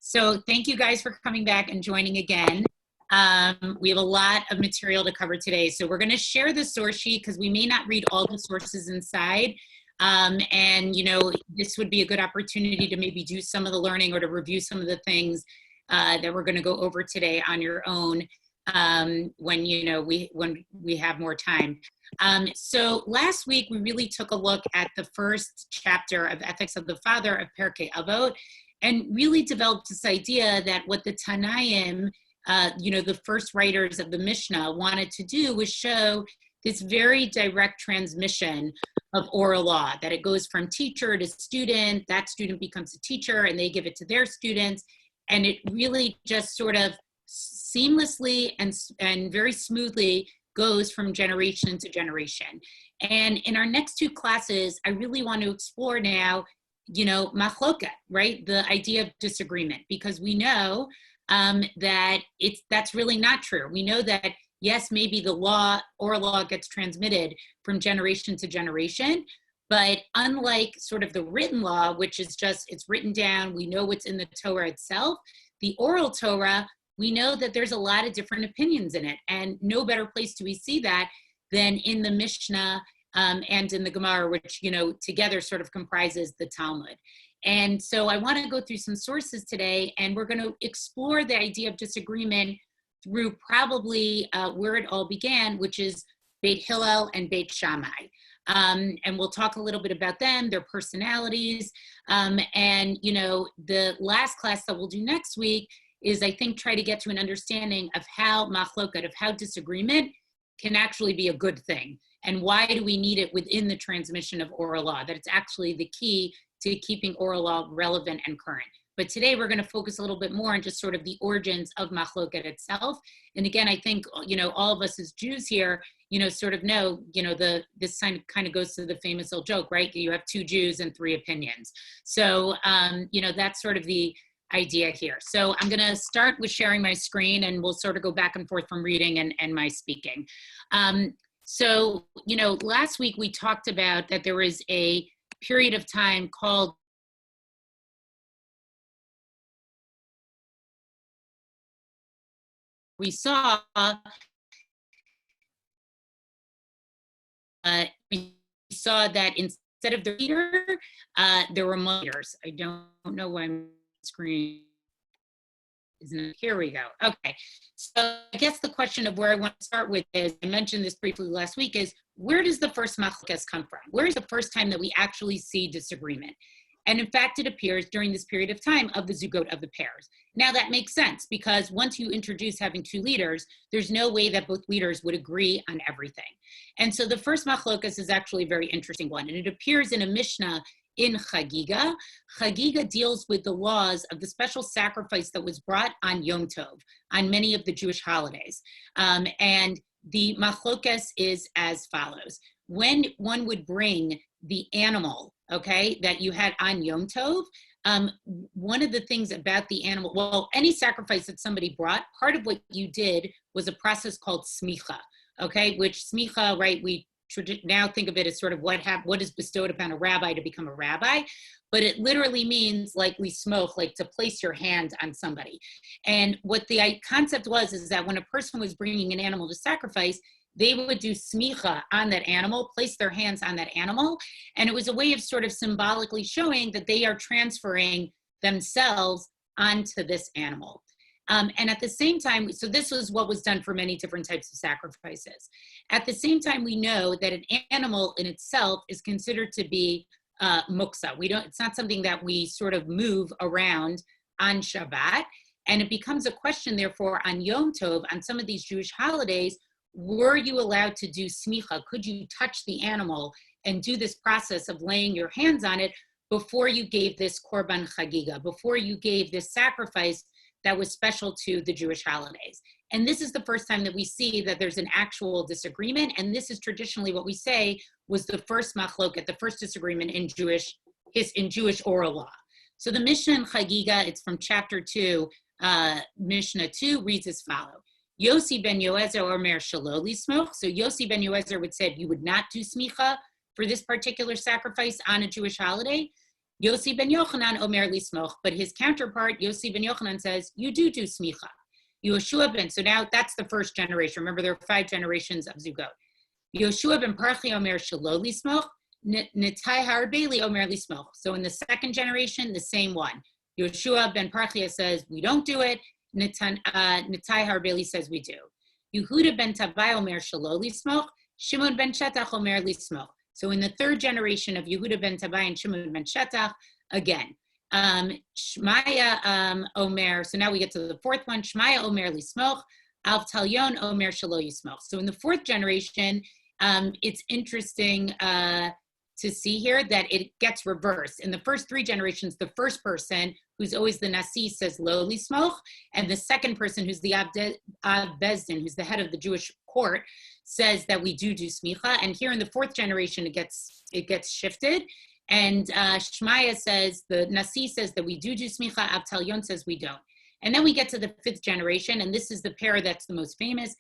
So thank you guys for coming back and joining again. We have a lot of material to cover today. So we're going to share the source sheet because we may not read all the sources inside. And, you know, this would be a good opportunity to maybe do some of the learning or to review some of the things that we're going to go over today on your own when, you know, when we have more time. So last week, we really took a look at the first chapter of Ethics of the Father of Pirkei Avot, and really developed this idea that what the Tanaim, you know, the first writers of the Mishnah wanted to do was show this very direct transmission of oral law, that it goes from teacher to student, that student becomes a teacher and they give it to their students. And it really just sort of seamlessly and very smoothly goes from generation to generation. And in our next two classes, I really want to explore now, you know, machloket, right? The idea of disagreement, because we know that that's really not true. We know that, yes, maybe the law, oral law gets transmitted from generation to generation, but unlike sort of the written law, which is just, it's written down, we know what's in the Torah itself, the oral Torah, we know that there's a lot of different opinions in it, and no better place do we see that than in the Mishnah and in the Gemara, which, you know, together sort of comprises the Talmud. And so I want to go through some sources today, and we're going to explore the idea of disagreement through probably where it all began, which is Beit Hillel and Beit Shammai. And we'll talk a little bit about them, their personalities. And, you know, the last class that we'll do next week is, I think, try to get to an understanding of how machloket, of how disagreement can actually be a good thing. And why do we need it within the transmission of oral law? That it's actually the key to keeping oral law relevant and current. But today we're going to focus a little bit more on just sort of the origins of machloket itself. And again, I think, you know, all of us as Jews here, you know, sort of know, you know, this kind of goes to the famous old joke, right? You have two Jews and three opinions. So, you know, that's sort of the idea here. So I'm going to start with sharing my screen, and we'll sort of go back and forth from reading and my speaking. So, you know, last week we talked about that there was a period of time called we saw that instead of the leader, there were leaders. I don't know why my screen isn't it? Here we go. Okay. So I guess the question of where I want to start with is, I mentioned this briefly last week, is where does the first machloket come from? Where is the first time that we actually see disagreement? And in fact, it appears during this period of time of the zugot, of the pairs. Now that makes sense, because once you introduce having two leaders, there's no way that both leaders would agree on everything. And so the first machloket is actually a very interesting one. And it appears in a Mishnah in Chagiga. Chagiga deals with the laws of the special sacrifice that was brought on Yom Tov, on many of the Jewish holidays. And the machloket is as follows. When one would bring the animal, okay, that you had on Yom Tov, one of the things about the animal, well, any sacrifice that somebody brought, part of what you did was a process called smicha, okay, which smicha, right, we now think of it as sort of what is bestowed upon a rabbi to become a rabbi, but it literally means like lismoch, like to place your hand on somebody. And what the concept was is that when a person was bringing an animal to sacrifice, they would do smicha on that animal, place their hands on that animal. And it was a way of sort of symbolically showing that they are transferring themselves onto this animal. And at the same time, so this was what was done for many different types of sacrifices. At the same time, we know that an animal in itself is considered to be muksa. It's not something that we sort of move around on Shabbat. And it becomes a question, therefore, on Yom Tov, on some of these Jewish holidays, were you allowed to do smicha? Could you touch the animal and do this process of laying your hands on it before you gave this korban chagiga, before you gave this sacrifice that was special to the Jewish holidays? And this is the first time that we see that there's an actual disagreement. And this is traditionally what we say was the first machloket, the first disagreement in Jewish oral law. So the Mishnah in Chagiga, it's from chapter 2, Mishnah 2, reads as follows. Yossi ben Yoezer omer shelo lismoch. So Yossi ben Yoezer would say you would not do smicha for this particular sacrifice on a Jewish holiday. Yossi ben Yochanan omer lismoch, but his counterpart, Yossi ben Yochanan, says, you do smicha. Yoshua ben, so now that's the first generation. Remember, there are 5 generations of Zugot. Yoshua ben Parchi omer shelo lismoch, Nitai harbeli omer lismoch. So in the second generation, the same one. Yoshua ben Parchia says, we don't do it. Nitai harbeli says we do. Yehuda ben Tabai omer shelo lismoch, Shimon ben Shetach omer lismoch. So in the third generation of Yehuda ben Tabai and Shimon ben Shetach, again, Shmaya omer, so now we get to the fourth one, Shmaya omer lismoch, Av Talyon omer shelo yismoch. So in the fourth generation, it's interesting to see here that it gets reversed. In the first 3 generations, the first person, who's always the Nasi, says lo lismoch, and the second person, who's the Av Bezdin, who's the head of the Jewish court, says that we do smicha. And here in the fourth generation, it gets shifted. And Shmaya says, the Nasi says that we do smicha, Av Talyon says we don't. And then we get to the 5th generation, and this is the pair that's the most famous,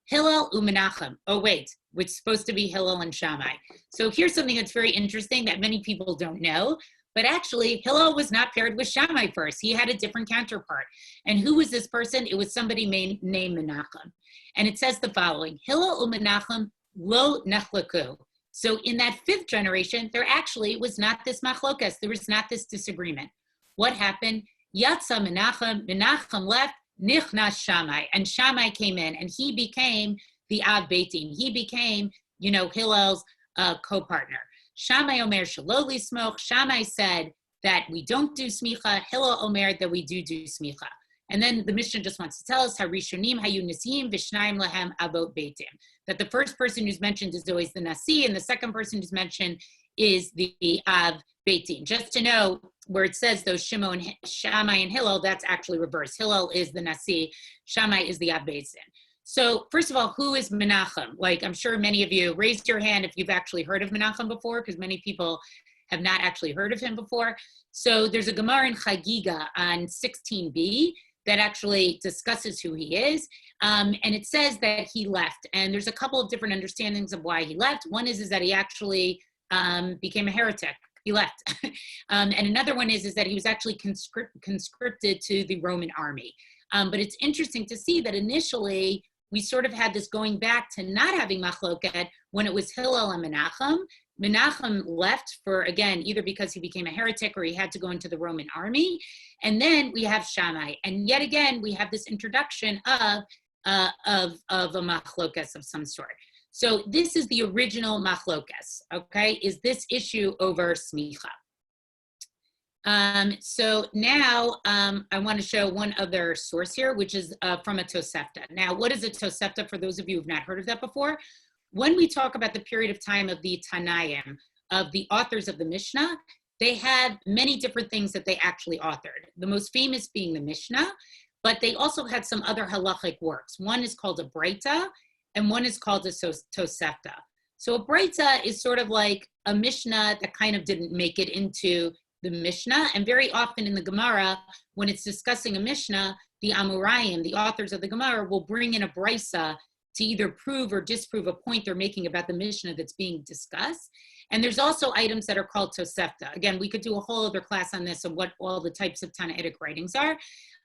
Hillel u'Menachem. Oh wait, which is supposed to be Hillel and Shammai. So here's something that's very interesting that many people don't know, but actually Hillel was not paired with Shammai first. He had a different counterpart. And who was this person? It was somebody named Menachem. And it says the following, Hillel u'Menachem lo nachlaku. So in that 5th generation, there actually was not this machloket. There was not this disagreement. What happened? Yatsa Menachem left, Nichnas Shammai, and Shammai came in, and he became the Av Beitin. He became, Hillel's co-partner. Shammai Omer Shelo Lismoch. Shammai said that we don't do smicha. Hillel Omer that we do smicha. And then the Mishnah just wants to tell us Harishonim Hayu Nasim V'Shnayim Lahem Avot Beitim. That the first person who's mentioned is always the Nasi, and the second person who's mentioned is the Av Beitin. Just to know, where it says those Shammai and Hillel, that's actually reversed. Hillel is the Nasi, Shammai is the Av Beitin. So first of all, who is Menachem? Like, I'm sure many of you raised your hand if you've actually heard of Menachem before, because many people have not actually heard of him before. So there's a Gemara in Chagiga on 16b that actually discusses who he is. And it says that he left. And there's a couple of different understandings of why he left. One is that he actually became a heretic. He left. And another one is that he was actually conscripted to the Roman army. But it's interesting to see that initially we sort of had this going back to not having machloket when it was Hillel and Menachem. Menachem left for, again, either because he became a heretic or he had to go into the Roman army. And then we have Shammai. And yet again, we have this introduction of a machloket of some sort. So this is the original machloket, okay? Is this issue over smicha? So now I want to show one other source here, which is from a Tosefta. Now, what is a Tosefta for those of you who've not heard of that before? When we talk about the period of time of the Tanaim, of the authors of the Mishnah, they had many different things that they actually authored. The most famous being the Mishnah, but they also had some other halachic works. One is called a Breita, and one is called a Tosefta. So a Breita is sort of like a Mishnah that kind of didn't make it into the Mishnah, and very often in the Gemara, when it's discussing a Mishnah, the Amorayim, the authors of the Gemara, will bring in a Brisa to either prove or disprove a point they're making about the Mishnah that's being discussed. And there's also items that are called Tosefta. Again, we could do a whole other class on this of what all the types of Tanaitic writings are.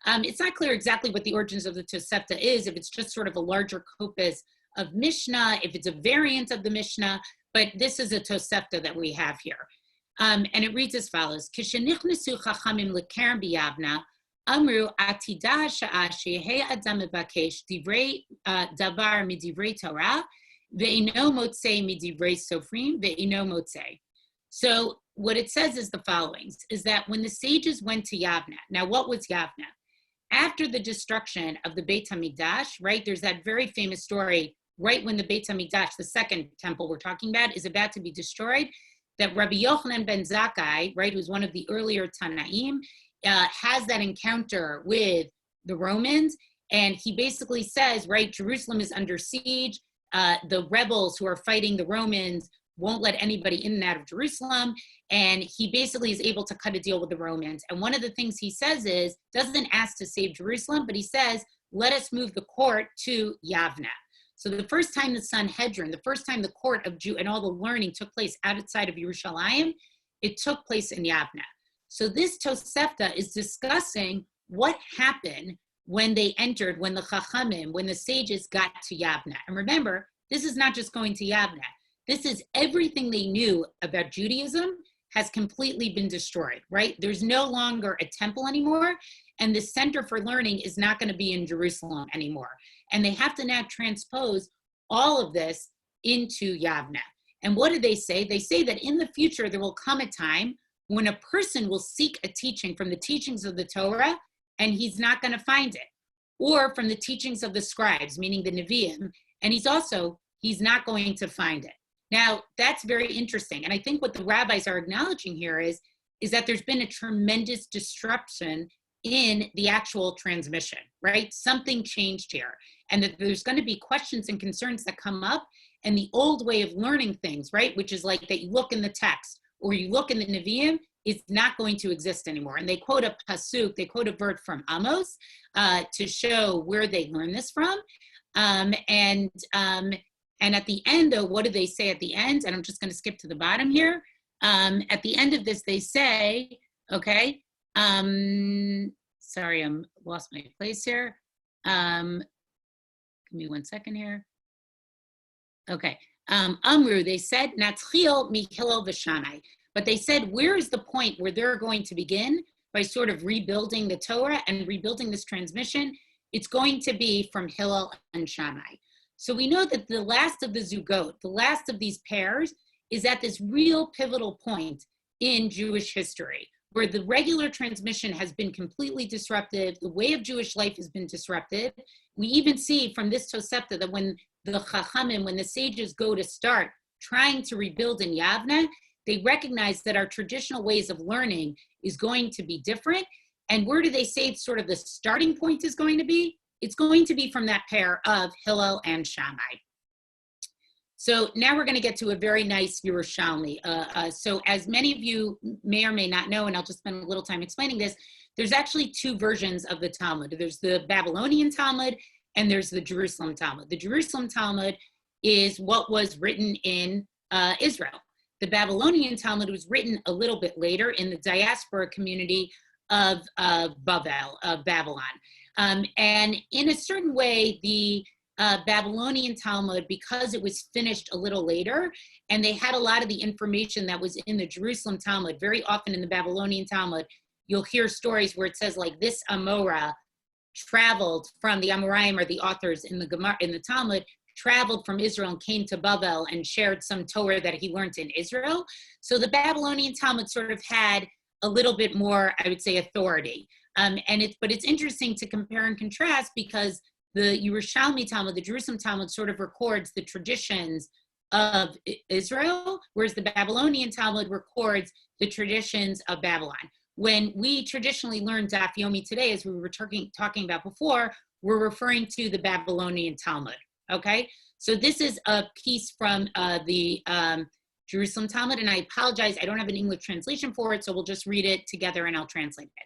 It's not clear exactly what the origins of the Tosefta is, if it's just sort of a larger corpus of Mishnah, if it's a variant of the Mishnah, but this is a Tosefta that we have here. And it reads as follows: Kishenichnesu chachamim lekerem biyavna, amru atida sha'a shehe adam mevakesh divrei davar midivrei Torah, ve'ino motzei midivrei sofrim ve'ino motzei. So what it says is the following, is that when the sages went to Yavna, now what was Yavna? After the destruction of the Beit HaMikdash, right, there's that very famous story, right when the Beit HaMikdash, the second temple we're talking about, is about to be destroyed, that Rabbi Yochanan ben Zakkai, right, who's one of the earlier Tanaim, has that encounter with the Romans, and he basically says, right, Jerusalem is under siege, the rebels who are fighting the Romans won't let anybody in and out of Jerusalem, and he basically is able to cut a deal with the Romans. And one of the things he says is, doesn't ask to save Jerusalem, but he says, let us move the court to Yavna. So the first time the Sanhedrin, the first time the court of Jew and all the learning took place outside of Yerushalayim, it took place in Yavna. So this Tosefta is discussing what happened when they entered, when the Chachamim, when the sages got to Yavna. And remember, this is not just going to Yavna. This is everything they knew about Judaism has completely been destroyed, right? There's no longer a temple anymore, and the center for learning is not going to be in Jerusalem anymore. And they have to now transpose all of this into Yavna. And what do they say? They say that in the future, there will come a time when a person will seek a teaching from the teachings of the Torah, and he's not going to find it, or from the teachings of the scribes, meaning the Nevi'im, and he's not going to find it. Now, that's very interesting. And I think what the rabbis are acknowledging here is that there's been a tremendous disruption in the actual transmission, right? Something changed here, and that there's going to be questions and concerns that come up, and the old way of learning things, right, which is like that you look in the text or you look in the Nevi'im, is not going to exist anymore. And they quote a pasuk, they quote a verse from Amos to show where they learn this from. And at the end, though, what do they say at the end? And I'm just going to skip to the bottom here. At the end of this, they say, okay, sorry, I'm lost my place here. Give me 1 second here. Okay, Amru, they said, Natchil mi Hillel v'Shamai. But they said, where is the point where they're going to begin by sort of rebuilding the Torah and rebuilding this transmission? It's going to be from Hillel and Shammai. So we know that the last of the Zugot, the last of these pairs, is at this real pivotal point in Jewish history, where the regular transmission has been completely disrupted, the way of Jewish life has been disrupted. We even see from this Tosefta that when the Chachamim, when the sages go to start trying to rebuild in Yavna, they recognize that our traditional ways of learning is going to be different. And where do they say sort of the starting point is going to be? It's going to be from that pair of Hillel and Shammai. So now we're going to get to a very nice Yerushalmi. So as many of you may or may not know, and I'll just spend a little time explaining this, there's actually two versions of the Talmud. There's the Babylonian Talmud and there's the Jerusalem Talmud. The Jerusalem Talmud is what was written in Israel. The Babylonian Talmud was written a little bit later in the diaspora community of Babylon. And in a certain way, the Babylonian Talmud, because it was finished a little later, and they had a lot of the information that was in the Jerusalem Talmud. Very often in the Babylonian Talmud, you'll hear stories where it says like this Amora traveled from the Amoraim, or the authors in the Talmud, traveled from Israel and came to Babel and shared some Torah that he learned in Israel. So the Babylonian Talmud sort of had a little bit more, I would say, authority. But it's interesting to compare and contrast, because the Yerushalmi Talmud, the Jerusalem Talmud, sort of records the traditions of Israel, whereas the Babylonian Talmud records the traditions of Babylon. When we traditionally learn Daf Yomi today, as we were talking about before, we're referring to the Babylonian Talmud. Okay, so this is a piece from the Jerusalem Talmud, and I apologize, I don't have an English translation for it, so we'll just read it together and I'll translate it.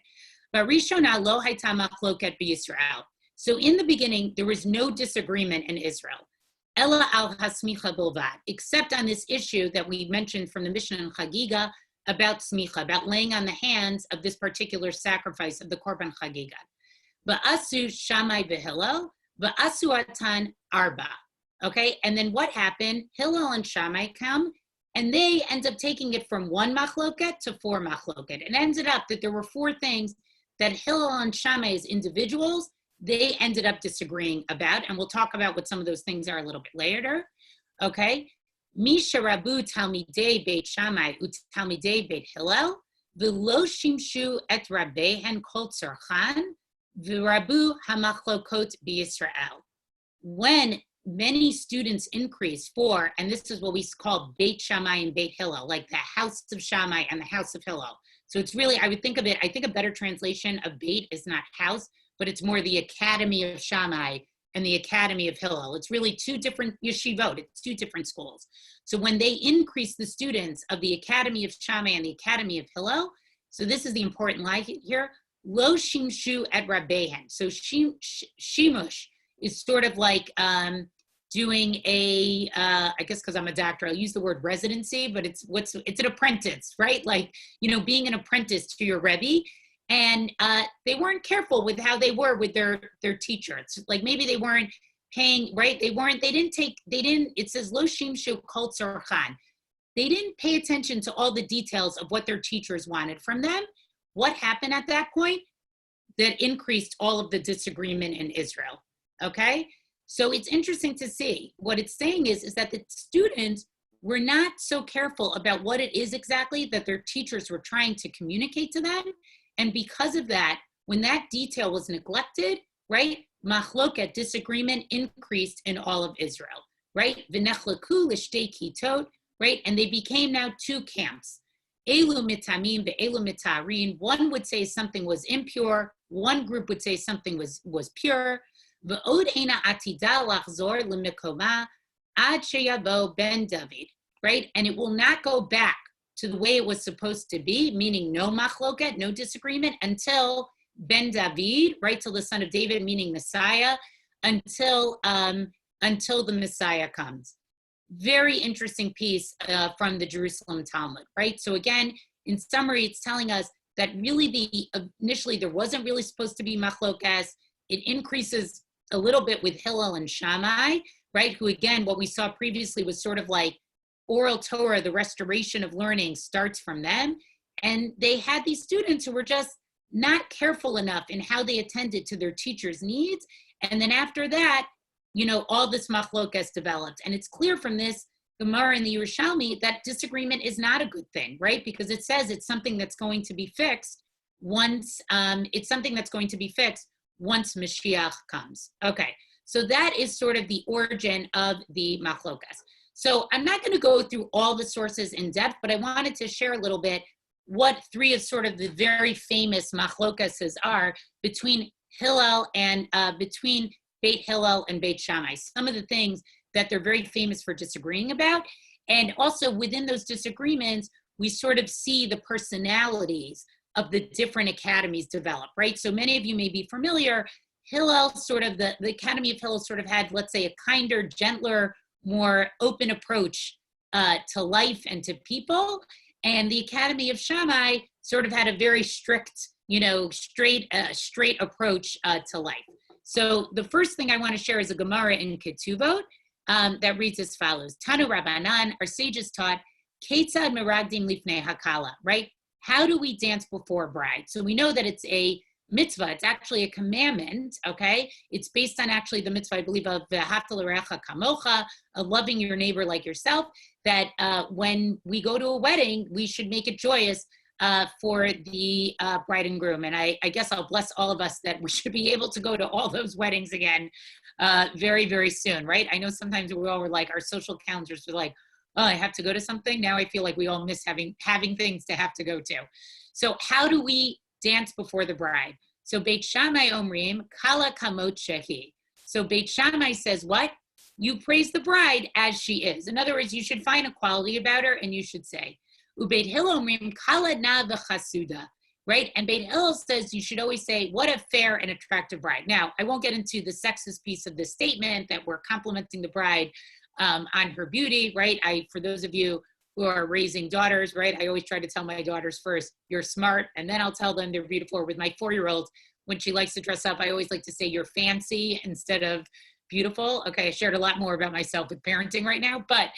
But Rishona lo hayta machloket b'Yisrael. So in the beginning, there was no disagreement in Israel. Ella al hasmicha bilvad, except on this issue that we mentioned from the Mishnah in Chagiga about smicha, about laying on the hands of this particular sacrifice of the Korban Chagiga. Va'asu Shammai v'Hillel, va'asu atan arba. Okay, and then what happened? Hillel and Shammai come, and they end up taking it from 1 machloket to 4 machloket. It ended up that there were 4 things that Hillel and Shammai as individuals, they ended up disagreeing about, and we'll talk about what some of those things are a little bit later. Okay, Misha Rabu Talmidei Beit Shammai Talmidei Beit Hillel v'lo shimshu et rabbehen kol tzarchan v'rabu hamachlokot b'Yisrael. When many students increase for, and this is what we call Beit Shammai and Beit Hillel, like the house of Shammai and the house of Hillel. So it's really, I would think of it, I think a better translation of Beit is not house, but it's more the Academy of Shammai and the Academy of Hillel. It's really 2 different yeshivot, it's 2 different schools. So when they increase the students of the Academy of Shammai and the Academy of Hillel, so this is the important line here, lo shimshu et rabbehen. So shimush is sort of like doing a, I guess because I'm a doctor, I'll use the word residency, but it's an apprentice, right? Like, being an apprentice to your Rebbe. And they weren't careful with how they were with their teacher. It's like maybe they weren't paying, right? It says, Lo shimshu kol tzorchan. They didn't pay attention to all the details of what their teachers wanted from them. What happened at that point? That increased all of the disagreement in Israel, okay? So it's interesting to see. What it's saying is that the students were not so careful about what it is exactly that their teachers were trying to communicate to them. And because of that, when that detail was neglected, right, machloket, disagreement, increased in all of Israel, right? V'nechlaku l'shtei kitot, right? And they became now two camps. Elu mitamim ve'elu mitarin. One would say something was impure. One group would say something was pure. Ve'od eina atida lachzor lemikoma ad sheyavo ben David, right? And it will not go back to the way it was supposed to be, meaning no machloket, no disagreement, until ben David, right, till the son of David, meaning Messiah, until the Messiah comes. Very interesting piece from the Jerusalem Talmud, right? So again, in summary, it's telling us that really initially there wasn't really supposed to be machlokas. It increases a little bit with Hillel and Shammai, right? Who again, what we saw previously was sort of like oral Torah, the restoration of learning starts from them. And they had these students who were just not careful enough in how they attended to their teachers' needs. And then after that, all this machlokas developed. And it's clear from this Gemara in the Yerushalmi that disagreement is not a good thing, right? Because it says it's something that's going to be fixed once, once Mashiach comes. Okay, so that is sort of the origin of the machlokas. So I'm not going to go through all the sources in depth, but I wanted to share a little bit what three of sort of the very famous machlokases are between Hillel and between Beit Hillel and Beit Shammai. Some of the things that they're very famous for disagreeing about. And also within those disagreements, we sort of see the personalities of the different academies develop, right? So many of you may be familiar, Hillel sort of, the Academy of Hillel sort of had, let's say, a kinder, gentler, more open approach to life and to people. And the Academy of Shammai sort of had a very strict, straight approach to life. So the first thing I want to share is a Gemara in Ketuvot that reads as follows. Tanu Rabbanan, our sages taught, Ketzad meragdim lifnei hakala, right? How do we dance before a bride? So we know that it's a mitzvah. It's actually a commandment, okay? It's based on actually the mitzvah, I believe, of v'ahavta l'reacha kamocha, of loving your neighbor like yourself, that when we go to a wedding, we should make it joyous for the bride and groom. And I guess I'll bless all of us that we should be able to go to all those weddings again very, very soon, right? I know sometimes we all were like, our social calendars were like, oh, I have to go to something. Now I feel like we all miss having things to have to go to. So how do we dance before the bride? So Beit Shammai omrim, kala kamot shehi. So Beit Shammai says what? You praise the bride as she is. In other words, you should find a quality about her and you should say, Ubeit Hillel omrim, kala na v'chasuda, right? And Beit Hillel says you should always say, what a fair and attractive bride. Now, I won't get into the sexist piece of this statement that we're complimenting the bride on her beauty, right? For those of you who are raising daughters, right? I always try to tell my daughters first, you're smart, and then I'll tell them they're beautiful. Or with my 4-year-old, when she likes to dress up, I always like to say you're fancy instead of beautiful. Okay, I shared a lot more about myself with parenting right now, but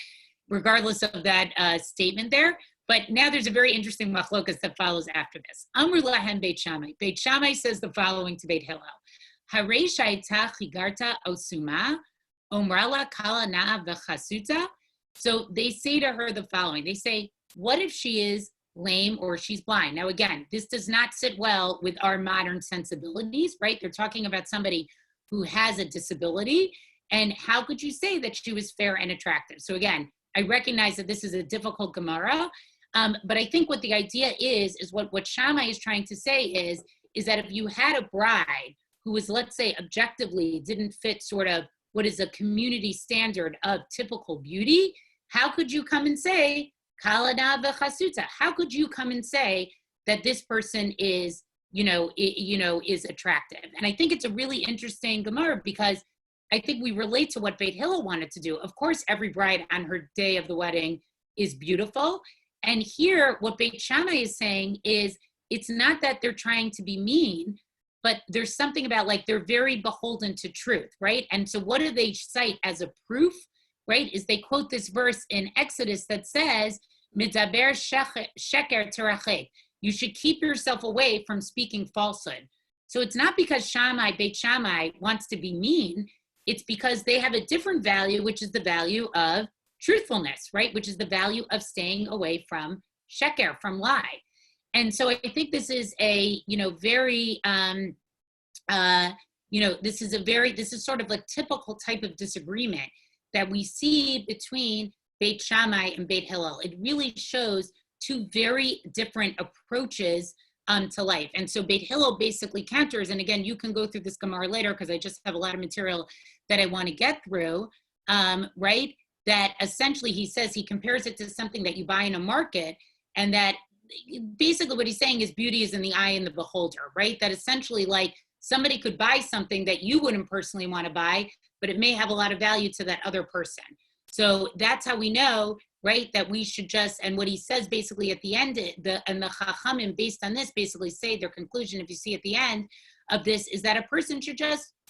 regardless of that statement there, but now there's a very interesting machlokas that follows after this. Amr lahem Beit Shammai. Beit Shammai says the following to Beit Hillel. Harei shaita chigarta osuma, omrala kala na'a v'chasuta. So they say to her the following. They say, what if she is lame or she's blind? Now, again, this does not sit well with our modern sensibilities, right? They're talking about somebody who has a disability. And how could you say that she was fair and attractive? So again, I recognize that this is a difficult Gemara, but I think what the idea is what Shammai is trying to say is that if you had a bride who was, let's say, objectively didn't fit sort of what is a community standard of typical beauty, how could you come and say, Kalana v'chasuta? How could you come and say that this person is, is attractive? And I think it's a really interesting Gemara because I think we relate to what Beit Hillel wanted to do. Of course, every bride on her day of the wedding is beautiful. And here, what Beit Shammai is saying is, it's not that they're trying to be mean, but there's something about like they're very beholden to truth, right? And so what do they cite as a proof, right? Is they quote this verse in Exodus that says, Midaber sheker terachek. You should keep yourself away from speaking falsehood. So it's not because Beit Shammai wants to be mean. It's because they have a different value, which is the value of truthfulness, right? Which is the value of staying away from sheker, from lie. And so I think this is a, very, this is sort of like typical type of disagreement that we see between Beit Shammai and Beit Hillel. It really shows two very different approaches to life. And so Beit Hillel basically counters, and again, you can go through this Gemara later because I just have a lot of material that I want to get through, right? That essentially he says, he compares it to something that you buy in a market, and that basically what he's saying is beauty is in the eye of the beholder, right? That essentially like somebody could buy something that you wouldn't personally want to buy, but it may have a lot of value to that other person. So that's how we know, right, that we should just, and what he says basically at the end, the Chachamim based on this basically say their conclusion, if you see at the end of this, is that a person should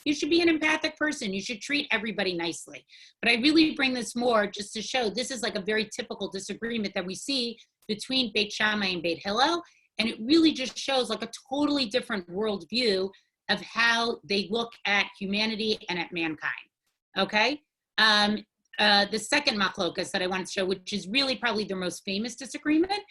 you should be an empathic person. You should treat everybody nicely. But I really bring this more just to show this is like a very typical disagreement that we see between Beit Shammai and Beit Hillel. And it really just shows like a totally different worldview of how they look at humanity and at mankind, okay? The second machloket that I want to show, which is really probably their most famous disagreement,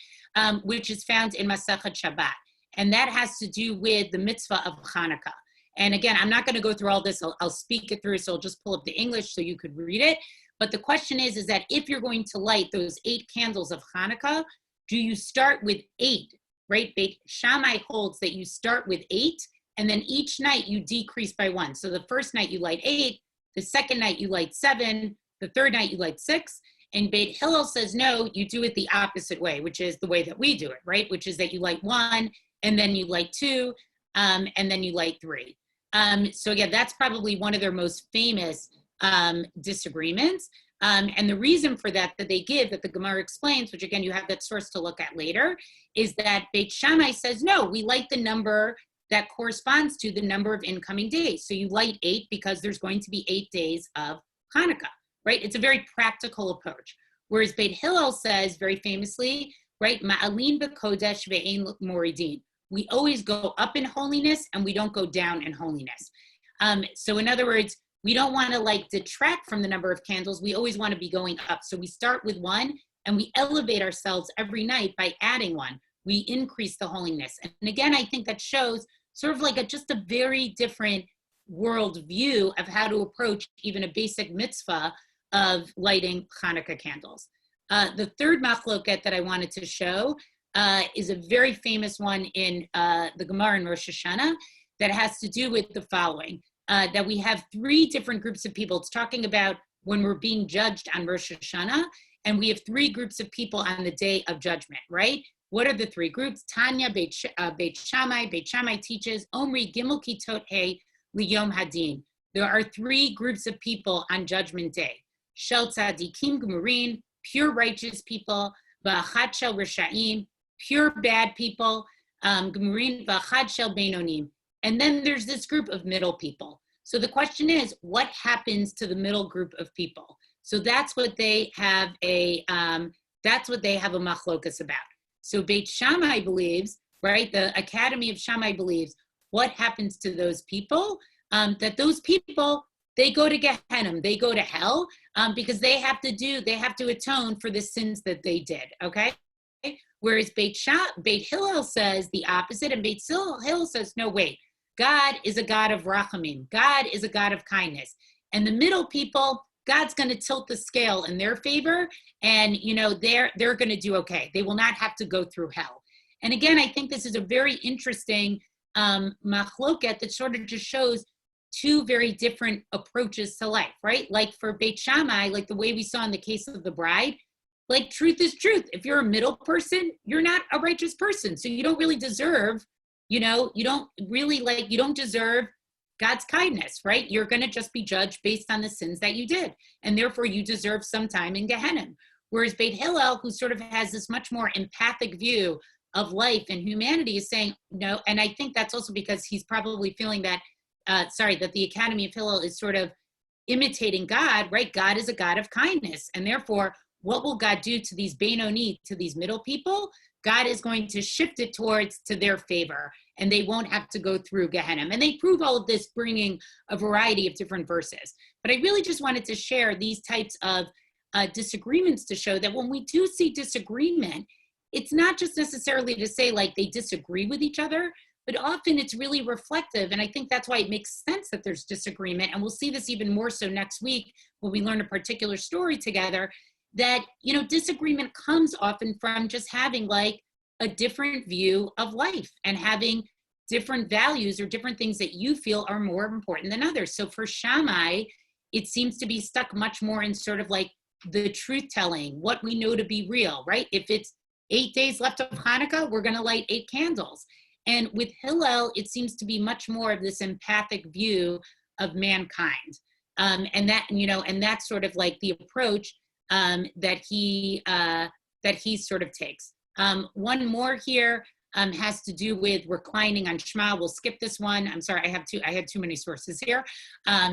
which is found in Masechet Shabbat. And that has to do with the mitzvah of Hanukkah. And again, I'm not going to go through all this. I'll speak it through, so I'll just pull up the English so you could read it. But the question is that if you're going to light those 8 candles of Hanukkah, do you start with 8, right? Beit Shammai holds that you start with 8, and then each night you decrease by 1. So the first night you light 8, the second night you light 7, the third night you light 6, and Beit Hillel says, no, you do it the opposite way, which is the way that we do it, right? Which is that you light 1, and then you light 2, and then you light 3. So again, that's probably one of their most famous disagreements. And the reason for that they give, that the Gemara explains, which again, you have that source to look at later, is that Beit Shammai says, no, we light the number that corresponds to the number of incoming days. So you light 8 because there's going to be 8 days of Hanukkah, right? It's a very practical approach. Whereas Beit Hillel says very famously, right, Ma'alin b'kodesh ve'ein moridin. We always go up in holiness and we don't go down in holiness. So in other words, we don't want to like detract from the number of candles. We always want to be going up. So we start with 1 and we elevate ourselves every night by adding 1. We increase the holiness. And again, I think that shows sort of like just a very different worldview of how to approach even a basic mitzvah of lighting Hanukkah candles. The third machloket that I wanted to show is a very famous one in the Gemara in Rosh Hashanah that has to do with the following, that we have 3 different groups of people. It's talking about when we're being judged on Rosh Hashanah, and we have 3 groups of people on the day of judgment, right? What are the 3 groups? Tanya, Beit Shammai. Beit Shammai teaches, Omri Gimel Kitot He Liyom Hadin. There are 3 groups of people on Judgment Day. Shel Tzadikim Gemurin, pure righteous people, V'achat Shel Risha'im, pure bad people, Gemurin V'achat Shel Beinonim. And then there's this group of middle people. So the question is, what happens to the middle group of people? So that's what they have a machlokas about. So Beit Shammai believes, right, the Academy of Shammai believes, what happens to those people? That those people, they go to Gehenna, they go to hell, because they have to atone for the sins that they did, okay? Whereas Beit Hillel says the opposite, and Beit Hillel says, no, wait, God is a God of rachamim. God is a God of kindness. And the middle people, God's going to tilt the scale in their favor, and they're going to do okay. They will not have to go through hell. And again, I think this is a very interesting machloket that sort of just shows 2 very different approaches to life, right? Like for Beit Shammai, like the way we saw in the case of the bride, like truth is truth. If you're a middle person, you're not a righteous person. So you don't really deserve, you don't deserve God's kindness, right? You're going to just be judged based on the sins that you did. And therefore you deserve some time in Gehenna. Whereas Beit Hillel, who sort of has this much more empathic view of life and humanity, is saying no. And I think that's also because he's probably feeling that, that the Academy of Hillel is sort of imitating God, right? God is a God of kindness. And therefore, what will God do to these Benoni, to these middle people? God is going to shift it to their favor, and they won't have to go through Gehenna. And they prove all of this, bringing a variety of different verses. But I really just wanted to share these types of disagreements to show that when we do see disagreement, it's not just necessarily to say like they disagree with each other, but often it's really reflective. And I think that's why it makes sense that there's disagreement. And we'll see this even more so next week when we learn a particular story together, that, disagreement comes often from just having like a different view of life and having different values or different things that you feel are more important than others. So for Shammai, it seems to be stuck much more in sort of like the truth telling, what we know to be real, right? If it's 8 days left of Hanukkah, we're going to light 8 candles. And with Hillel, it seems to be much more of this empathic view of mankind. And that's sort of like the approach that he sort of takes. One more here has to do with reclining on Shema. We'll skip this one. I'm sorry, I had too many sources here.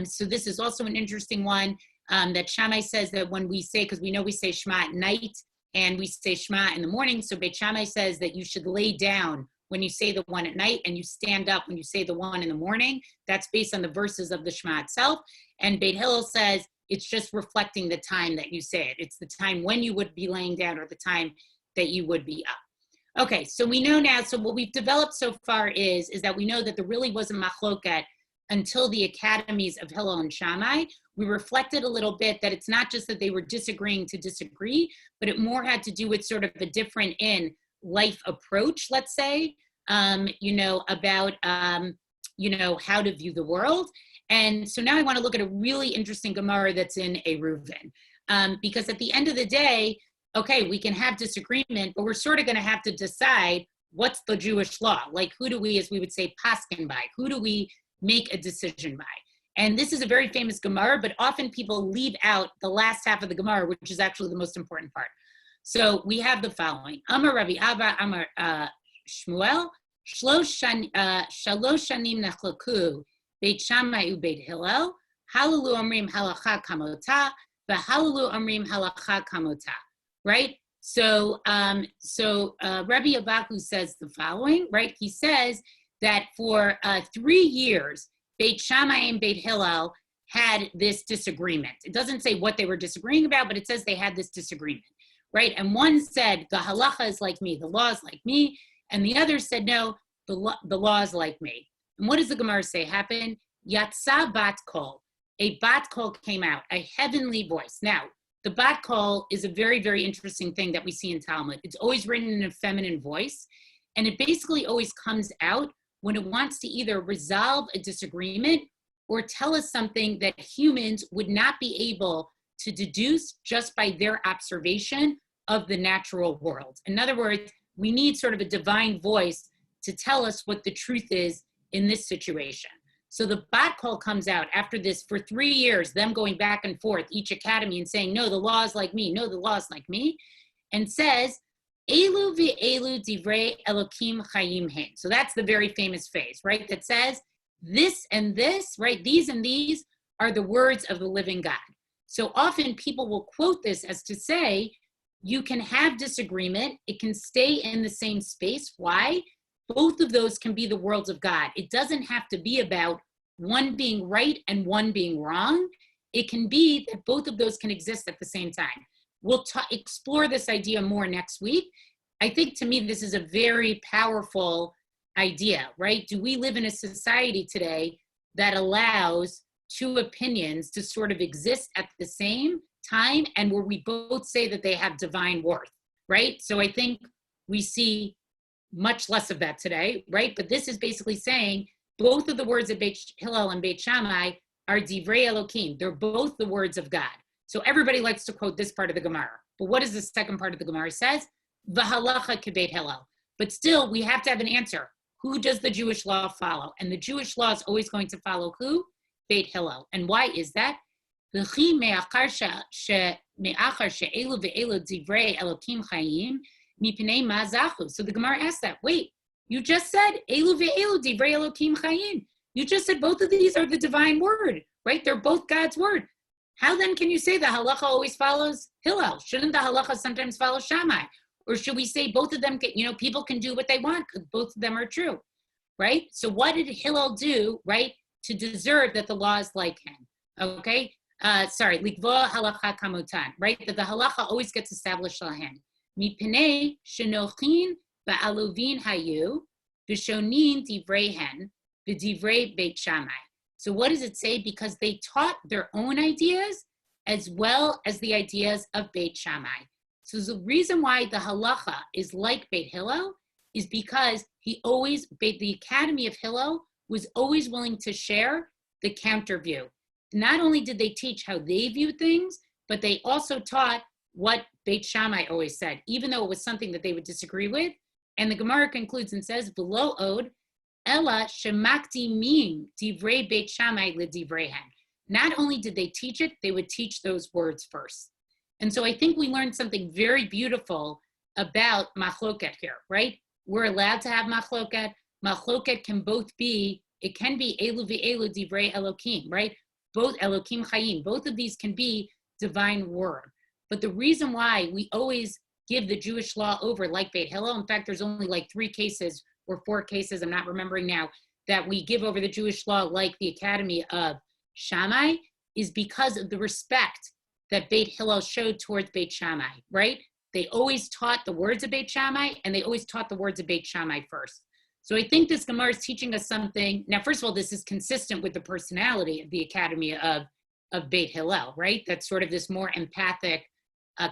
So this is also an interesting one, that Shammai says that when we say, because we know we say Shema at night and we say Shema in the morning. So Beit Shammai says that you should lay down when you say the one at night and you stand up when you say the one in the morning. That's based on the verses of the Shema itself. And Beit Hillel says it's just reflecting the time that you say it. It's the time when you would be laying down or the time that you would be up. Okay, so we know now, so what we've developed so far is that we know that there really wasn't machloket until the academies of Hillel and Shammai. We reflected a little bit that it's not just that they were disagreeing to disagree, but it more had to do with sort of a different in life approach, let's say, about, how to view the world. And so now I want to look at a really interesting Gemara that's in Eruvin, because at the end of the day, okay, we can have disagreement, but we're sort of going to have to decide what's the Jewish law. Like, who do we, as we would say, paskin by? Who do we make a decision by? And this is a very famous Gemara, but often people leave out the last half of the Gemara, which is actually the most important part. So we have the following. Amar Rabbi Abba, Amar Shmuel, Shalosh Shanim Nechlaku, Beit Shammai u Beit Hillel, Halalu Amrim Halacha Kamota, V'Halalu Amrim Halacha Kamota. Right? So Rabbi Abahu says the following, right? He says that for 3 years, Beit Shammai and Beit Hillel had this disagreement. It doesn't say what they were disagreeing about, but it says they had this disagreement, right? And one said, the halacha is like me, the law is like me. And the other said, no, the law is like me. And what does the Gemara say happened? Yatsa bat kol. A bat kol came out, a heavenly voice. Now, the bat kol is a very, very interesting thing that we see in Talmud. It's always written in a feminine voice, and it basically always comes out when it wants to either resolve a disagreement or tell us something that humans would not be able to deduce just by their observation of the natural world. In other words, we need sort of a divine voice to tell us what the truth is in this situation. So the bat call comes out after this for 3 years, them going back and forth, each academy, and saying, no, the law is like me, no, the law is like me, and says, Elu v'elu divrei Elokim chayim hen. So that's the very famous phrase, right? That says, this and this, right? These and these are the words of the living God. So often people will quote this as to say, you can have disagreement, it can stay in the same space. Why? Both of those can be the worlds of God. It doesn't have to be about one being right and one being wrong. It can be that both of those can exist at the same time. We'll explore this idea more next week. I think to me, this is a very powerful idea, right? Do we live in a society today that allows two opinions to sort of exist at the same time and where we both say that they have divine worth, right? So I think we see much less of that today, right? But this is basically saying both of the words of Beit Hillel and Beit Shammai are divrei Elokim. They're both the words of God. So everybody likes to quote this part of the Gemara. But what does the second part of the Gemara says? V'halacha kebeit Hillel. But still, we have to have an answer. who does the Jewish law follow? And the Jewish law is always going to follow who? Beit Hillel. And why is that? So the Gemara asks that, wait, you just said Elu ve'elu divrei Elokim chayim. You just said both of these are the divine word, right? They're both God's word. How then can you say the halacha always follows Hillel? Shouldn't the halacha sometimes follow Shammai? Or should we say both of them, people can do what they want because both of them are true, right? So what did Hillel do, right, to deserve that the law is like him, okay? Likvo halacha kamotan, right? That the halacha always gets established lahen. Mipnei shenochin ba'aluvin hayu v'shonin divrehen v'divrei Beit Shammai. So what does it say? Because they taught their own ideas as well as the ideas of Beit Shammai. So the reason why the halacha is like Beit Hillel is because the Academy of Hillel was always willing to share the counter view. Not only did they teach how they view things, but they also taught what Beit Shammai always said, even though it was something that they would disagree with. And the Gemara concludes and says, below od, Ella shemakti min divrei Beit Shammai ledivrehen. Not only did they teach it, they would teach those words first. And so I think we learned something very beautiful about machloket here, right? We're allowed to have machloket. Machloket can be elu ve'elu divrei Elokim, right? Both Elokim chayim, both of these can be divine word. But the reason why we always give the Jewish law over like Beit Hillel, in fact, there's only like 3 cases or 4 cases, I'm not remembering now, that we give over the Jewish law like the Academy of Shammai, is because of the respect that Beit Hillel showed towards Beit Shammai, right? They always taught the words of Beit Shammai, and they always taught the words of Beit Shammai first. So I think this Gemara is teaching us something. Now, first of all, this is consistent with the personality of the Academy of Beit Hillel, right? That's sort of this more empathic,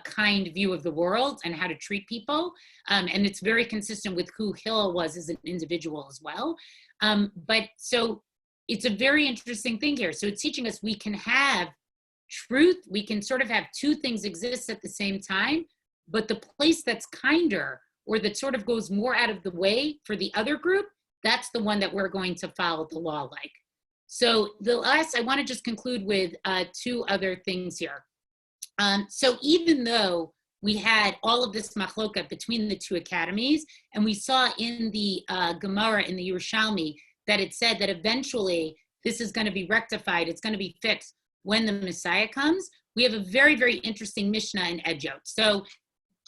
kind view of the world and how to treat people. And it's very consistent with who Hillel was as an individual as well. But so it's a very interesting thing here. So it's teaching us we can have truth. We can sort of have 2 things exist at the same time, but the place that's kinder or that sort of goes more out of the way for the other group, that's the one that we're going to follow the law like. So I want to just conclude with 2 other things here. So even though we had all of this machloket between the 2 academies, and we saw in the Gemara in the Yerushalmi that it said that eventually this is going to be rectified, it's going to be fixed when the Messiah comes, we have a very, very interesting Mishnah in Edjot. So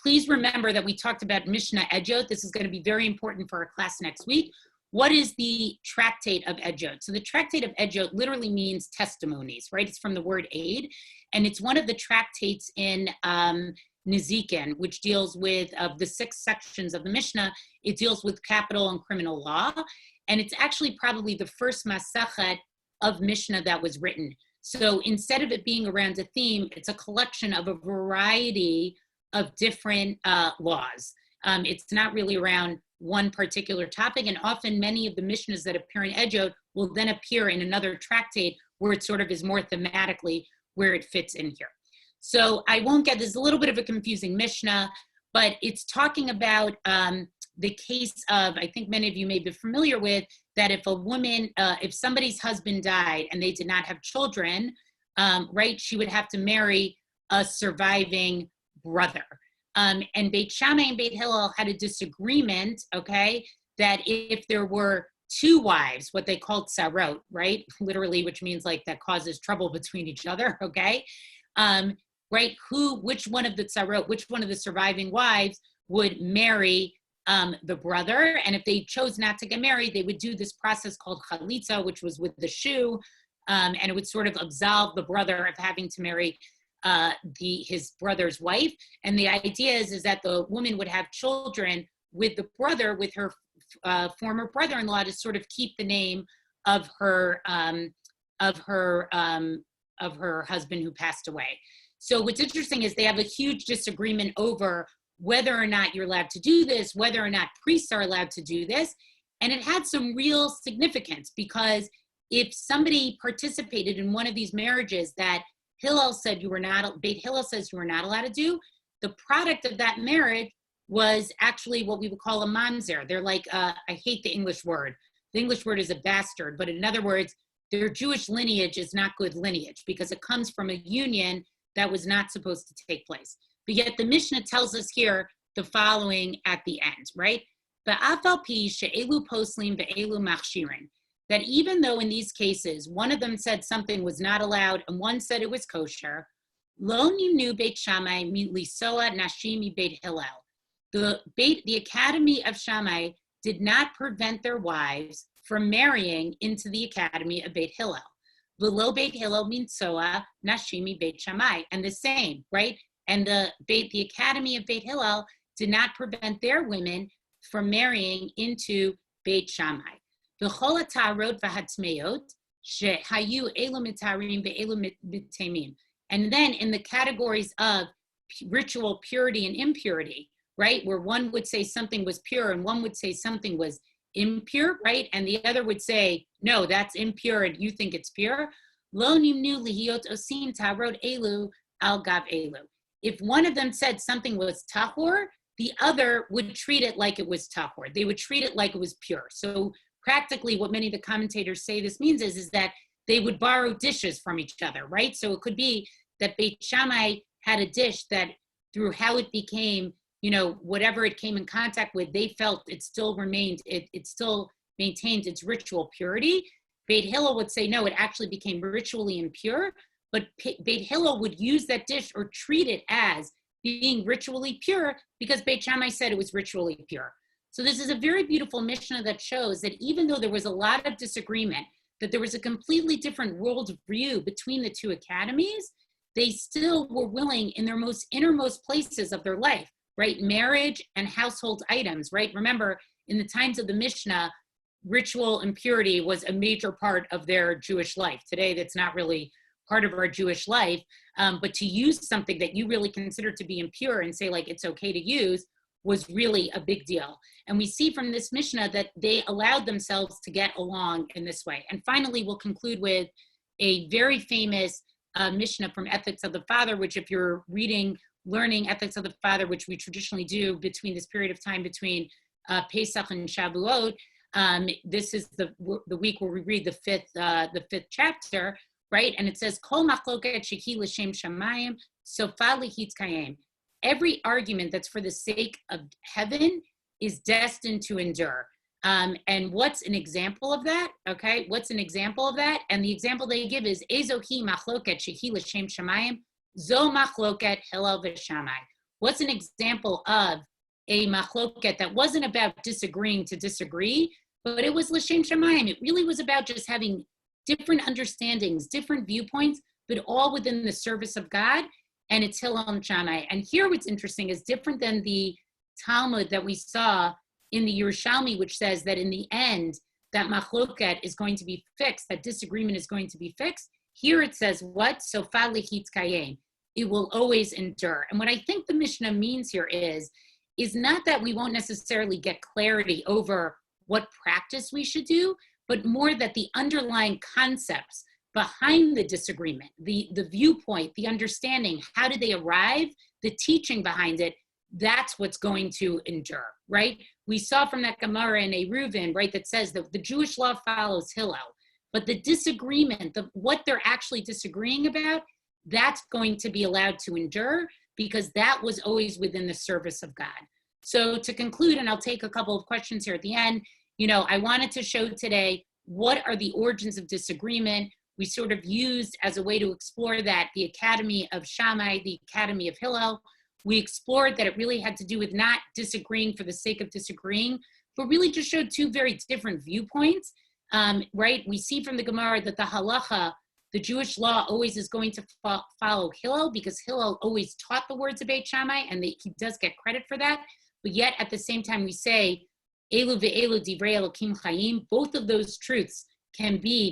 please remember that we talked about Mishnah Edjot. This is going to be very important for our class next week. What is the Tractate of Edjot? So the Tractate of Edjot literally means testimonies, right? It's from the word aid, and it's one of the tractates in Nezikin, which deals with, of the 6 sections of the Mishnah, it deals with capital and criminal law, and it's actually probably the first masachet of Mishnah that was written. So instead of it being around a theme, it's a collection of a variety of different laws. It's not really around one particular topic, and often many of the Mishnahs that appear in Edjot will then appear in another tractate where it sort of is more thematically where it fits in here. So I won't get, there's a little bit of a confusing Mishnah, but it's talking about the case of, I think many of you may be familiar with, that if a woman, if somebody's husband died and they did not have children, right, she would have to marry a surviving brother. And Beit Shammai and Beit Hillel had a disagreement, okay, that if there were 2 wives, what they called sarot, right, literally, which means like that causes trouble between each other, okay, right, which one of the sarot, which one of the surviving wives would marry the brother, and if they chose not to get married, they would do this process called chalitza, which was with the shoe, and it would sort of absolve the brother of having to marry his brother's wife. And the idea is that the woman would have children with the brother, with her former brother-in-law, to sort of keep the name of her husband who passed away. So what's interesting is they have a huge disagreement over whether or not you're allowed to do this, whether or not priests are allowed to do this. And it had some real significance, because if somebody participated in one of these marriages that Hillel said Beit Hillel says you were not allowed to do, the product of that marriage was actually what we would call a mamzer. They're like, I hate the English word. The English word is a bastard, but in other words, their Jewish lineage is not good lineage because it comes from a union that was not supposed to take place. But yet the Mishnah tells us here the following at the end, right? That even though in these cases, one of them said something was not allowed and one said it was kosher, lo nimnu beit Shammai lisoa nashimi beit Hillel. The Academy of Shammai did not prevent their wives from marrying into the Academy of Beit Hillel. V'lo Beit Hillel minsoa nashimi Beit Shammai. And the same, right? And the Academy of Beit Hillel did not prevent their women from marrying into Beit Shammai. V'chol ha'tarot v'hatmeot shehayu elu mitarim ve'elu mitamim. And then in the categories of ritual purity and impurity, right? Where one would say something was pure and one would say something was impure, right? And the other would say, no, that's impure and you think it's pure. Lo nimnu lihiot osim tarot elu al gav elu. If one of them said something was tahor, the other would treat it like it was tahor. They would treat it like it was pure. So practically what many of the commentators say this means is that they would borrow dishes from each other, right? So it could be that Beit Shammai had a dish that through how it became, whatever it came in contact with, they felt it still remained, it still maintained its ritual purity. Beit Hillel would say, no, it actually became ritually impure, but Beit Hillel would use that dish or treat it as being ritually pure because Beit Shammai said it was ritually pure. So this is a very beautiful Mishnah that shows that even though there was a lot of disagreement, that there was a completely different world view between the two academies, they still were willing in their most innermost places of their life, right? Marriage and household items, right? Remember, in the times of the Mishnah, ritual impurity was a major part of their Jewish life. Today, that's not really part of our Jewish life, but to use something that you really consider to be impure and say like it's okay to use was really a big deal. And we see from this Mishnah that they allowed themselves to get along in this way. And finally, we'll conclude with a very famous Mishnah from Ethics of the Father, which if you're learning Ethics of the Father, which we traditionally do between this period of time between Pesach and Shavuot, this is the week where we read the fifth chapter, right? And it says, Kol machloket shehi l'shem shamayim, sofa lihitzkayim. Every argument that's for the sake of heaven is destined to endure. And what's an example of that? Okay, what's an example of that? And the example they give is Ezohi machloket shehi l'shem shamayim, zo machloket Hillel v'Shammai. What's an example of a machloket that wasn't about disagreeing to disagree, but it was l'shem shamayim. It really was about just having different understandings, different viewpoints, but all within the service of God. And it's Hillel and Shammai. And here what's interesting is different than the Talmud that we saw in the Yerushalmi, which says that in the end, that machloket is going to be fixed, that disagreement is going to be fixed. Here it says what? Sofa lihitzkayim. It will always endure. And what I think the Mishnah means here is not that we won't necessarily get clarity over what practice we should do, but more that the underlying concepts behind the disagreement, the viewpoint, the understanding, how did they arrive, the teaching behind it, that's what's going to endure, right? We saw from that Gemara in Eruvin, right, that says that the Jewish law follows Hillel, but the disagreement, what they're actually disagreeing about, that's going to be allowed to endure because that was always within the service of God. So to conclude, and I'll take a couple of questions here at the end, I wanted to show today what are the origins of disagreement. We sort of used as a way to explore that the Academy of Shammai, the Academy of Hillel. We explored that it really had to do with not disagreeing for the sake of disagreeing, but really just showed two very different viewpoints, right? We see from the Gemara that the halacha, the Jewish law, always is going to follow Hillel because Hillel always taught the words of Beit Shammai, and he does get credit for that. But yet at the same time, we say, Elu ve'elu divrei Elokim chayim, both of those truths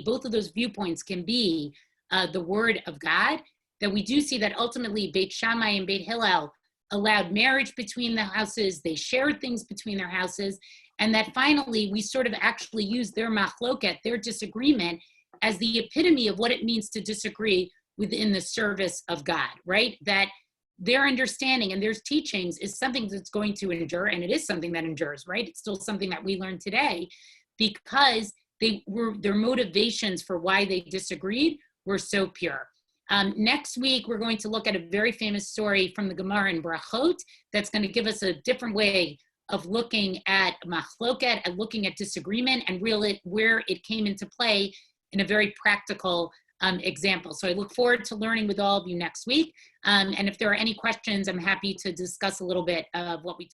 both of those viewpoints can be the word of God, that we do see that ultimately Beit Shammai and Beit Hillel allowed marriage between the houses, they shared things between their houses, and that finally we sort of actually use their machloket, their disagreement, as the epitome of what it means to disagree within the service of God, right? That their understanding and their teachings is something that's going to endure, and it is something that endures, right? It's still something that we learn today, because their motivations for why they disagreed were so pure. Next week, we're going to look at a very famous story from the Gemara in Brachot that's going to give us a different way of looking at machloket and looking at disagreement and really where it came into play in a very practical example. So I look forward to learning with all of you next week. And if there are any questions, I'm happy to discuss a little bit of what we